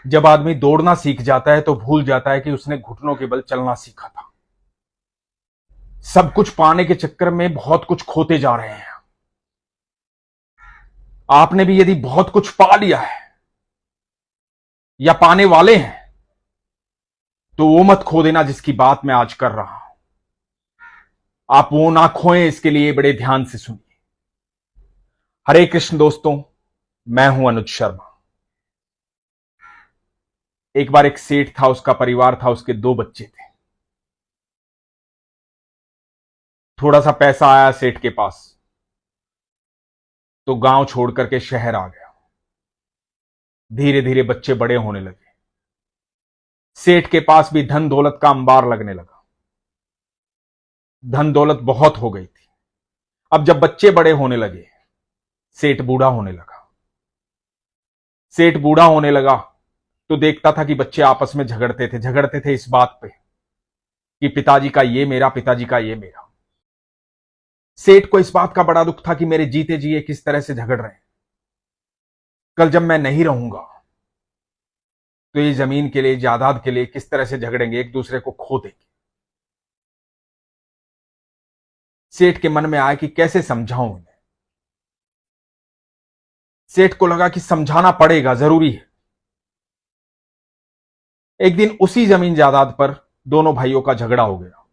जब आदमी दौड़ना सीख जाता है तो भूल जाता है कि उसने घुटनों के बल चलना सीखा था। सब कुछ पाने के चक्कर में बहुत कुछ खोते जा रहे हैं। आपने भी यदि बहुत कुछ पा लिया है या पाने वाले हैं तो वो मत खो देना जिसकी बात मैं आज कर रहा हूं। आप वो ना खोएं, इसके लिए बड़े ध्यान से सुनिए। हरे कृष्ण दोस्तों, मैं हूं अनुज शर्मा। एक बार एक सेठ था, उसका परिवार था, उसके 2 बच्चे थे। थोड़ा सा पैसा आया सेठ के पास तो गांव छोड़ करके शहर आ गया। धीरे धीरे बच्चे बड़े होने लगे। सेठ के पास भी धन दौलत का अंबार लगने लगा। धन दौलत बहुत हो गई थी। अब जब बच्चे बड़े होने लगे, सेठ बूढ़ा होने लगा। सेठ बूढ़ा होने लगा तो देखता था कि बच्चे आपस में झगड़ते थे इस बात पे कि पिताजी का ये मेरा, पिताजी का ये मेरा। सेठ को इस बात का बड़ा दुख था कि मेरे जीते जी ये किस तरह से झगड़ रहे हैं। कल जब मैं नहीं रहूंगा तो ये जमीन के लिए, जायदाद के लिए किस तरह से झगड़ेंगे, एक दूसरे को खो देंगे। सेठ के मन में आया कि कैसे समझाऊं इन्हें। सेठ को लगा कि समझाना पड़ेगा, जरूरी है। एक दिन उसी जमीन जायदाद पर दोनों भाइयों का झगड़ा हो गया।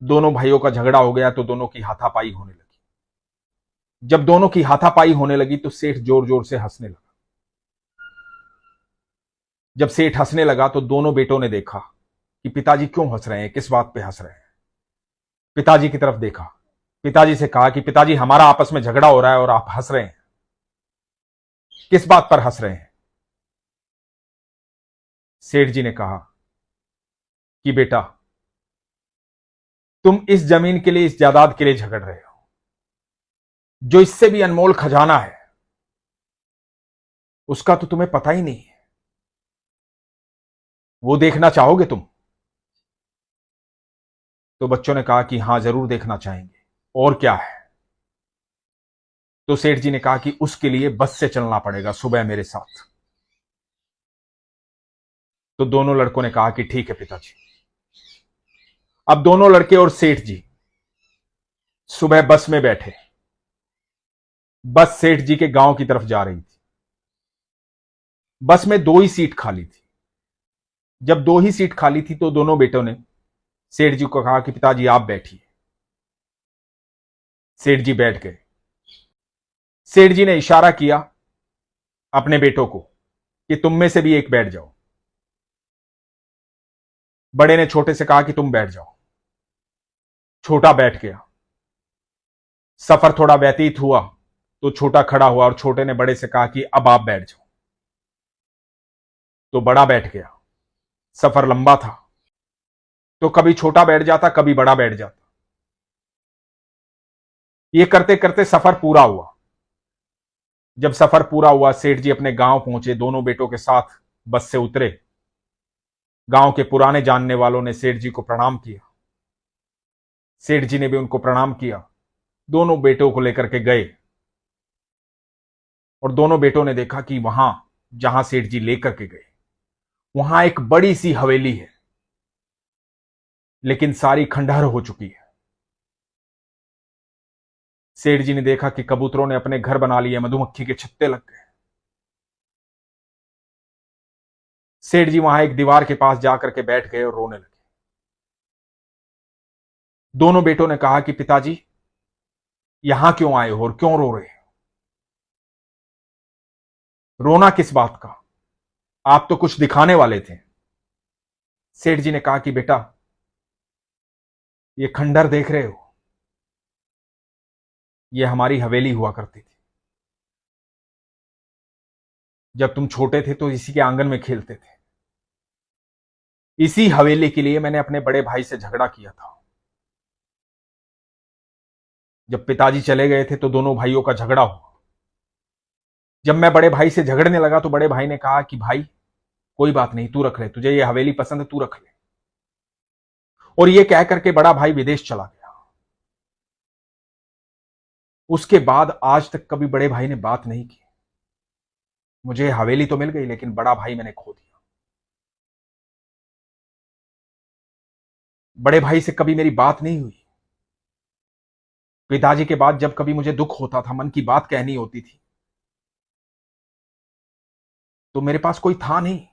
दोनों भाइयों का झगड़ा हो गया तो दोनों की हाथापाई होने लगी। जब दोनों की हाथापाई होने लगी तो सेठ जोर जोर से हंसने लगा। जब सेठ हंसने लगा तो दोनों बेटों ने देखा कि पिताजी क्यों हंस रहे हैं, किस बात पे हंस रहे हैं। पिताजी की तरफ देखा, पिताजी से कहा कि पिताजी, हमारा आपस में झगड़ा हो रहा है और आप हंस रहे हैं, किस बात पर हंस रहे हैं। सेठ जी ने कहा कि बेटा, तुम इस जमीन के लिए, इस जायदाद के लिए झगड़ रहे हो, जो इससे भी अनमोल खजाना है उसका तो तुम्हें पता ही नहीं है। वो देखना चाहोगे तुम? तो बच्चों ने कहा कि हां, जरूर देखना चाहेंगे, और क्या है। तो सेठ जी ने कहा कि उसके लिए बस से चलना पड़ेगा सुबह मेरे साथ। तो दोनों लड़कों ने कहा कि ठीक है पिताजी। अब दोनों लड़के और सेठ जी सुबह बस में बैठे। बस सेठ जी के गांव की तरफ जा रही थी। बस में 2 ही सीट खाली थी। जब 2 ही सीट खाली थी तो दोनों बेटों ने सेठ जी को कहा कि पिताजी आप बैठिए। सेठ जी बैठ गए। सेठ जी ने इशारा किया अपने बेटों को कि तुम में से भी एक बैठ जाओ। बड़े ने छोटे से कहा कि तुम बैठ जाओ। छोटा बैठ गया। सफर थोड़ा व्यतीत हुआ तो छोटा खड़ा हुआ और छोटे ने बड़े से कहा कि अब आप बैठ जाओ। तो बड़ा बैठ गया। सफर लंबा था तो कभी छोटा बैठ जाता, कभी बड़ा बैठ जाता। ये करते करते सफर पूरा हुआ। जब सफर पूरा हुआ, सेठ जी अपने गांव पहुंचे। दोनों बेटों के साथ बस से उतरे। गांव के पुराने जानने वालों ने सेठ जी को प्रणाम किया। सेठ जी ने भी उनको प्रणाम किया। दोनों बेटों को लेकर के गए और दोनों बेटों ने देखा कि वहां जहां सेठ जी लेकर के गए वहां एक बड़ी सी हवेली है, लेकिन सारी खंडहर हो चुकी है। सेठ जी ने देखा कि कबूतरों ने अपने घर बना लिए, मधुमक्खी के छत्ते लग गए। सेठ जी वहां एक दीवार के पास जाकर के बैठ गए और रोने लगे। दोनों बेटों ने कहा कि पिताजी, यहां क्यों आए हो और क्यों रो रहे हो? रोना किस बात का? आप तो कुछ दिखाने वाले थे। सेठ जी ने कहा कि बेटा, ये खंडहर देख रहे हो, ये हमारी हवेली हुआ करती थी। जब तुम छोटे थे तो इसी के आंगन में खेलते थे। इसी हवेली के लिए मैंने अपने बड़े भाई से झगड़ा किया था। जब पिताजी चले गए थे तो दोनों भाइयों का झगड़ा हुआ। जब मैं बड़े भाई से झगड़ने लगा तो बड़े भाई ने कहा कि भाई, कोई बात नहीं, तू रख ले, तुझे ये हवेली पसंद है, तू रख ले। और ये कह करके बड़ा भाई विदेश चला गया। उसके बाद आज तक कभी बड़े भाई ने बात नहीं की। मुझे हवेली तो मिल गई, लेकिन बड़ा भाई मैंने खो दिया। बड़े भाई से कभी मेरी बात नहीं हुई। पिताजी के बाद जब कभी मुझे दुख होता था, मन की बात कहनी होती थी, तो मेरे पास कोई था नहीं।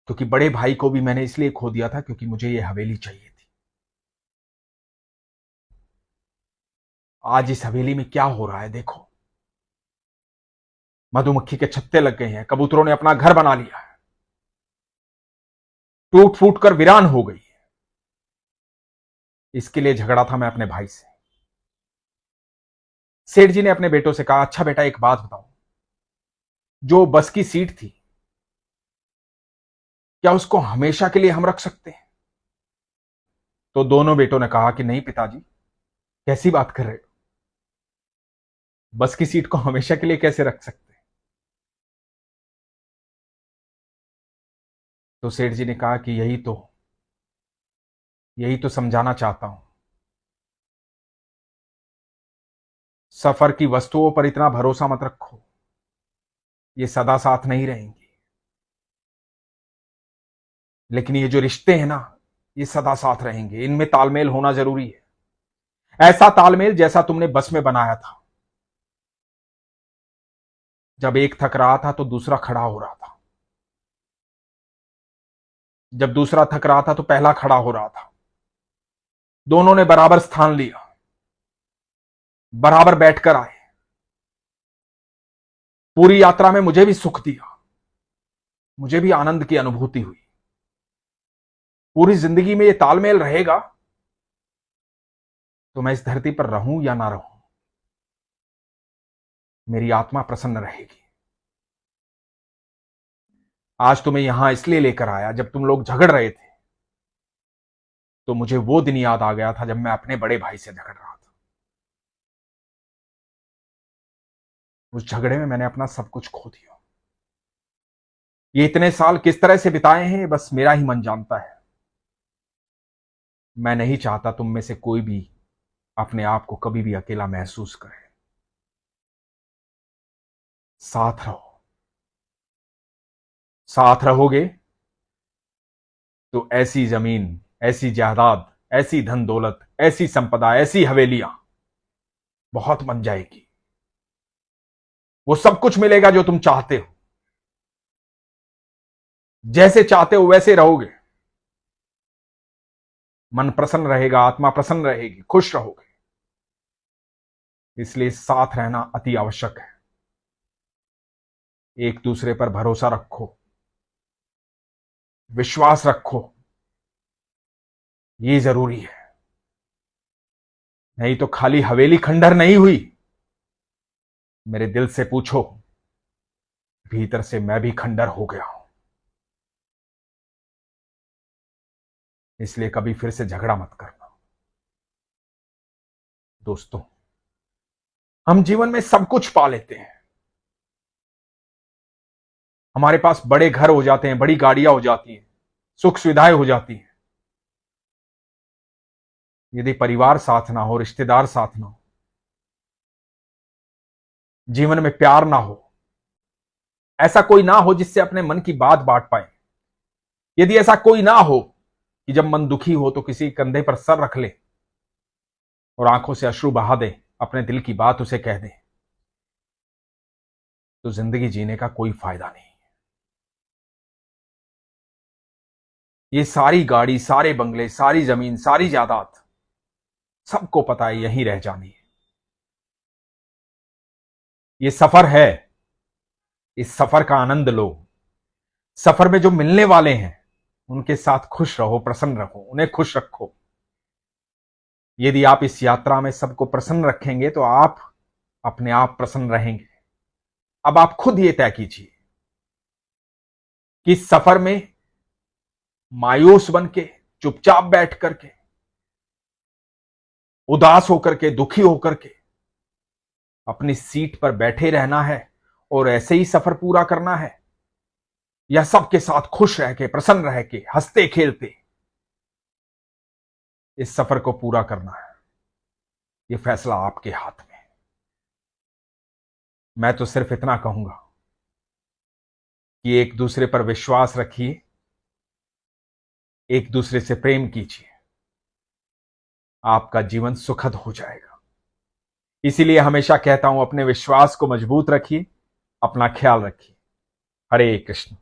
क्योंकि बड़े भाई को भी मैंने इसलिए खो दिया था क्योंकि मुझे ये हवेली चाहिए थी। आज इस हवेली में क्या हो रहा है देखो। मधुमक्खी के छत्ते लग गए हैं, कबूतरों ने अपना घर बना लिया है, टूट फूट कर वीरान हो गई है। इसके लिए झगड़ा था मैं अपने भाई से। सेठ जी ने अपने बेटों से कहा, अच्छा बेटा एक बात बताओ, जो बस की सीट थी, क्या उसको हमेशा के लिए हम रख सकते हैं? तो दोनों बेटों ने कहा कि नहीं पिताजी, कैसी बात कर रहे हो, बस की सीट को हमेशा के लिए कैसे रख सकते हैं? तो सेठ जी ने कहा कि यही तो समझाना चाहता हूं। सफर की वस्तुओं पर इतना भरोसा मत रखो, ये सदा साथ नहीं रहेंगी। लेकिन ये जो रिश्ते हैं ना, ये सदा साथ रहेंगे, इनमें तालमेल होना जरूरी है। ऐसा तालमेल जैसा तुमने बस में बनाया था। जब एक थक रहा था तो दूसरा खड़ा हो रहा था, जब दूसरा थक रहा था तो पहला खड़ा हो रहा था। दोनों ने बराबर स्थान लिया, बराबर बैठकर आए। पूरी यात्रा में मुझे भी सुख दिया, मुझे भी आनंद की अनुभूति हुई। पूरी जिंदगी में ये तालमेल रहेगा तो मैं इस धरती पर रहूं या ना रहूं, मेरी आत्मा प्रसन्न रहेगी। आज तुम्हें यहां इसलिए लेकर आया, जब तुम लोग झगड़ रहे थे तो मुझे वो दिन याद आ गया था जब मैं अपने बड़े भाई से झगड़ रहा था। उस झगड़े में मैंने अपना सब कुछ खो दिया। ये इतने साल किस तरह से बिताए हैं, बस मेरा ही मन जानता है। मैं नहीं चाहता तुम में से कोई भी अपने आप को कभी भी अकेला महसूस करे। साथ रहो। साथ रहोगे तो ऐसी जमीन, ऐसी जायदाद, ऐसी धन दौलत, ऐसी संपदा, ऐसी हवेलियां बहुत बन जाएगी। वो सब कुछ मिलेगा जो तुम चाहते हो। जैसे चाहते हो वैसे रहोगे। मन प्रसन्न रहेगा, आत्मा प्रसन्न रहेगी, खुश रहोगे। इसलिए साथ रहना अति आवश्यक है। एक दूसरे पर भरोसा रखो, विश्वास रखो, ये जरूरी है। नहीं तो खाली हवेली खंडर नहीं हुई। मेरे दिल से पूछो, भीतर से मैं भी खंडर हो गया हूं। इसलिए कभी फिर से झगड़ा मत करना। दोस्तों, हम जीवन में सब कुछ पा लेते हैं। हमारे पास बड़े घर हो जाते हैं, बड़ी गाड़ियां हो जाती हैं, सुख सुविधाएं हो जाती हैं। यदि परिवार साथ ना हो, रिश्तेदार साथ ना हो, जीवन में प्यार ना हो, ऐसा कोई ना हो जिससे अपने मन की बात बांट पाए, यदि ऐसा कोई ना हो कि जब मन दुखी हो तो किसी कंधे पर सर रख ले और आंखों से अश्रु बहा दे, अपने दिल की बात उसे कह दे, तो जिंदगी जीने का कोई फायदा नहीं। ये सारी गाड़ी, सारे बंगले, सारी जमीन, सारी जायदाद, सबको पता है यहीं रह जानी है। ये सफर है, इस सफर का आनंद लो। सफर में जो मिलने वाले हैं उनके साथ खुश रहो, प्रसन्न रहो, उन्हें खुश रखो। यदि आप इस यात्रा में सबको प्रसन्न रखेंगे तो आप अपने आप प्रसन्न रहेंगे। अब आप खुद ये तय कीजिए कि इस सफर में मायूस बन के, चुपचाप बैठ करके, उदास होकर के, दुखी होकर के अपनी सीट पर बैठे रहना है और ऐसे ही सफर पूरा करना है, या सबके साथ खुश रह के, प्रसन्न रह के, हंसते खेलते इस सफर को पूरा करना है। यह फैसला आपके हाथ में। मैं तो सिर्फ इतना कहूंगा कि एक दूसरे पर विश्वास रखिए, एक दूसरे से प्रेम कीजिए, आपका जीवन सुखद हो जाएगा। इसीलिए हमेशा कहता हूं, अपने विश्वास को मजबूत रखिए, अपना ख्याल रखिए। हरे कृष्ण।